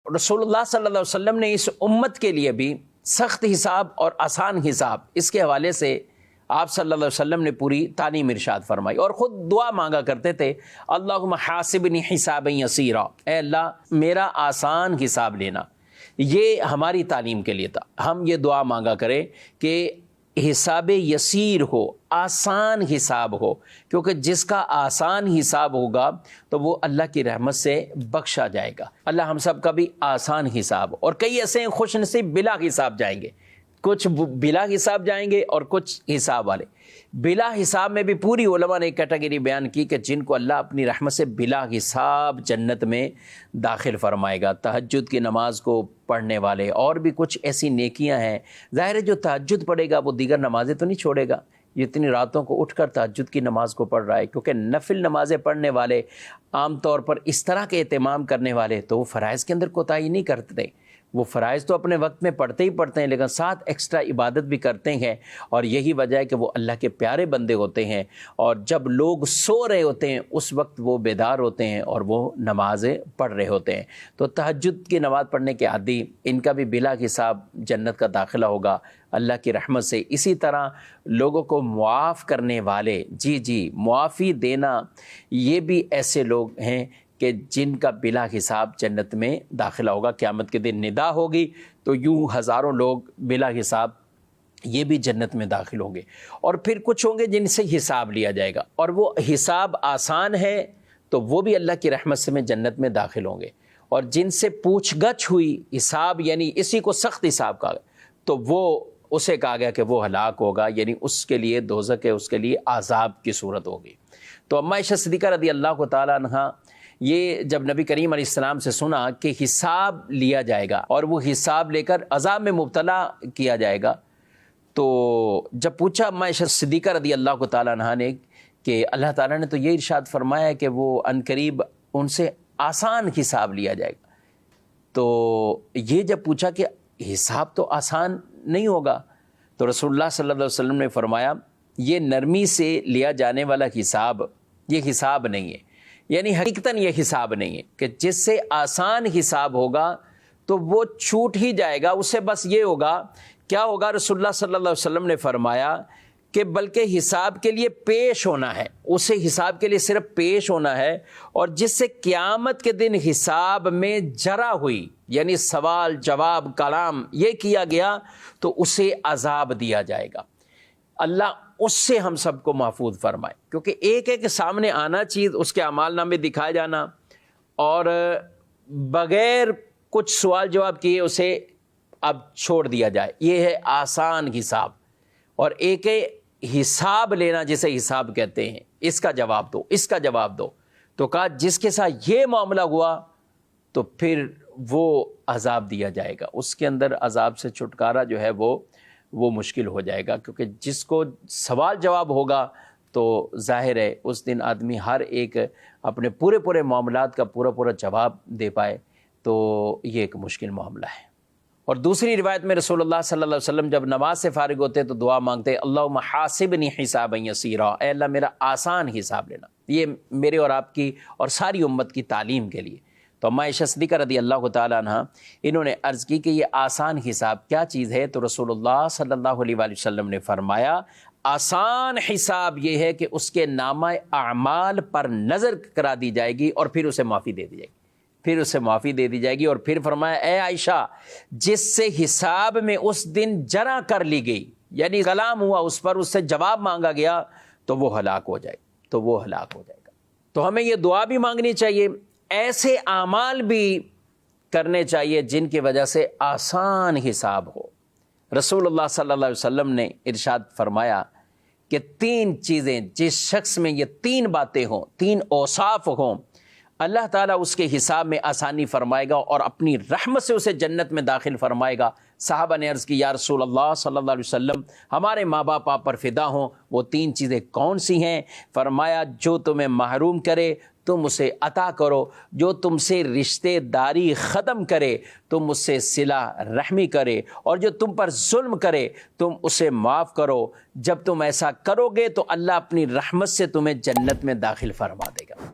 رسول اللہ صلی اللہ علیہ وسلم نے اس امت کے لیے بھی سخت حساب اور آسان حساب اس کے حوالے سے آپ صلی اللہ علیہ وسلم نے پوری تعلیم ارشاد فرمائی اور خود دعا مانگا کرتے تھے، اللہم حاسبنی حسابا یسیرا، اے اللہ میرا آسان حساب لینا۔ یہ ہماری تعلیم کے لیے تھا، ہم یہ دعا مانگا کریں کہ حساب یسیر ہو، آسان حساب ہو، کیونکہ جس کا آسان حساب ہوگا تو وہ اللہ کی رحمت سے بخشا جائے گا۔ اللہ ہم سب کا بھی آسان حساب، اور کئی ایسے ہیں خوش نصیب بلا حساب جائیں گے، کچھ بلا حساب جائیں گے اور کچھ حساب والے۔ بلا حساب میں بھی پوری علماء نے ایک کیٹیگری بیان کی کہ جن کو اللہ اپنی رحمت سے بلا حساب جنت میں داخل فرمائے گا۔ تہجد کی نماز کو پڑھنے والے، اور بھی کچھ ایسی نیکیاں ہیں۔ ظاہر ہے جو تہجد پڑھے گا وہ دیگر نمازیں تو نہیں چھوڑے گا، یہ اتنی راتوں کو اٹھ کر تہجد کی نماز کو پڑھ رہا ہے، کیونکہ نفل نمازیں پڑھنے والے عام طور پر اس طرح کے اہتمام کرنے والے تو وہ فرائض کے اندر کوتاہی نہیں کرتے، وہ فرائض تو اپنے وقت میں پڑھتے ہی پڑھتے ہیں، لیکن ساتھ ایکسٹرا عبادت بھی کرتے ہیں، اور یہی وجہ ہے کہ وہ اللہ کے پیارے بندے ہوتے ہیں، اور جب لوگ سو رہے ہوتے ہیں اس وقت وہ بیدار ہوتے ہیں اور وہ نمازیں پڑھ رہے ہوتے ہیں۔ تو تہجد کی نماز پڑھنے کے عادی، ان کا بھی بلا حساب جنت کا داخلہ ہوگا اللہ کی رحمت سے۔ اسی طرح لوگوں کو معاف کرنے والے، جی معافی دینا، یہ بھی ایسے لوگ ہیں کہ جن کا بلا حساب جنت میں داخلہ ہوگا۔ قیامت کے دن ندا ہوگی تو یوں ہزاروں لوگ بلا حساب یہ بھی جنت میں داخل ہوں گے، اور پھر کچھ ہوں گے جن سے حساب لیا جائے گا، اور وہ حساب آسان ہے تو وہ بھی اللہ کی رحمت سے میں جنت میں داخل ہوں گے، اور جن سے پوچھ گچھ ہوئی حساب، یعنی اسی کو سخت حساب کہا گیا، تو وہ اسے کہا گیا کہ وہ ہلاک ہوگا، یعنی اس کے لیے دوزخ ہے، اس کے لیے عذاب کی صورت ہوگی۔ تو اما عائشہ صدیقہ رضی اللہ تعالیٰ عنہا یہ جب نبی کریم علیہ السلام سے سنا کہ حساب لیا جائے گا اور وہ حساب لے کر عذاب میں مبتلا کیا جائے گا، تو جب پوچھا اما عائشہ صدیقہ رضی اللہ تعالیٰ عنہا نے کہ اللہ تعالیٰ نے تو یہ ارشاد فرمایا ہے کہ وہ عنقریب ان سے آسان حساب لیا جائے گا، تو یہ جب پوچھا کہ حساب تو آسان نہیں ہوگا، تو رسول اللہ صلی اللہ علیہ وسلم نے فرمایا یہ نرمی سے لیا جانے والا حساب یہ حساب نہیں ہے، یعنی حقیقتاً یہ حساب نہیں ہے کہ جس سے آسان حساب ہوگا تو وہ چھوٹ ہی جائے گا، اس سے بس یہ ہوگا، کیا ہوگا؟ رسول اللہ صلی اللہ علیہ وسلم نے فرمایا کہ بلکہ حساب کے لیے پیش ہونا ہے، اسے حساب کے لیے صرف پیش ہونا ہے، اور جس سے قیامت کے دن حساب میں جرا ہوئی، یعنی سوال جواب کلام یہ کیا گیا تو اسے عذاب دیا جائے گا۔ اللہ اس سے ہم سب کو محفوظ فرمائے، کیونکہ ایک ہے کہ سامنے آنا چیز، اس کے اعمال نامے دکھائے جانا، اور بغیر کچھ سوال جواب کیے اسے اب چھوڑ دیا جائے، یہ ہے آسان حساب، اور ایک ہے حساب لینا جسے حساب کہتے ہیں، اس کا جواب دو، اس کا جواب دو۔ تو کہا جس کے ساتھ یہ معاملہ ہوا تو پھر وہ عذاب دیا جائے گا، اس کے اندر عذاب سے چھٹکارا جو ہے وہ مشکل ہو جائے گا، کیونکہ جس کو سوال جواب ہوگا تو ظاہر ہے اس دن آدمی ہر ایک اپنے پورے معاملات کا پورا جواب دے پائے، تو یہ ایک مشکل معاملہ ہے۔ اور دوسری روایت میں رسول اللہ صلی اللہ علیہ وسلم جب نماز سے فارغ ہوتے تو دعا مانگتے، اللہم حاسبنی حسابا یسیرا، اے اللہ میرا آسان حساب لینا۔ یہ میرے اور آپ کی اور ساری امت کی تعلیم کے لیے۔ تو اما عائشہ صدیقہ رضی اللہ تعالیٰ عنہ انہوں نے عرض کی کہ یہ آسان حساب کیا چیز ہے، تو رسول اللہ صلی اللہ علیہ وآلہ وسلم نے فرمایا آسان حساب یہ ہے کہ اس کے نامہ اعمال پر نظر کرا دی جائے گی اور پھر اسے معافی دے دی جائے گی، اور پھر فرمایا اے عائشہ جس سے حساب میں اس دن جرا کر لی گئی، یعنی کلام ہوا اس پر، اس سے جواب مانگا گیا تو وہ ہلاک ہو جائے گا۔ تو ہمیں یہ دعا بھی مانگنی چاہیے، ایسے اعمال بھی کرنے چاہیے جن کی وجہ سے آسان حساب ہو۔ رسول اللہ صلی اللہ علیہ وسلم نے ارشاد فرمایا کہ 3 چیزیں جس شخص میں یہ 3 باتیں ہوں، 3 اوصاف ہوں، اللہ تعالیٰ اس کے حساب میں آسانی فرمائے گا اور اپنی رحمت سے اسے جنت میں داخل فرمائے گا۔ صحابہ نے عرض کی یا رسول اللہ صلی اللہ علیہ وسلم ہمارے ماں باپ آپ پر فدا ہوں، وہ 3 چیزیں کون سی ہیں؟ فرمایا جو تمہیں محروم کرے تم اسے عطا کرو، جو تم سے رشتے داری ختم کرے تم اس سے صلہ رحمی کرے، اور جو تم پر ظلم کرے تم اسے معاف کرو۔ جب تم ایسا کرو گے تو اللہ اپنی رحمت سے تمہیں جنت میں داخل فرما دے گا۔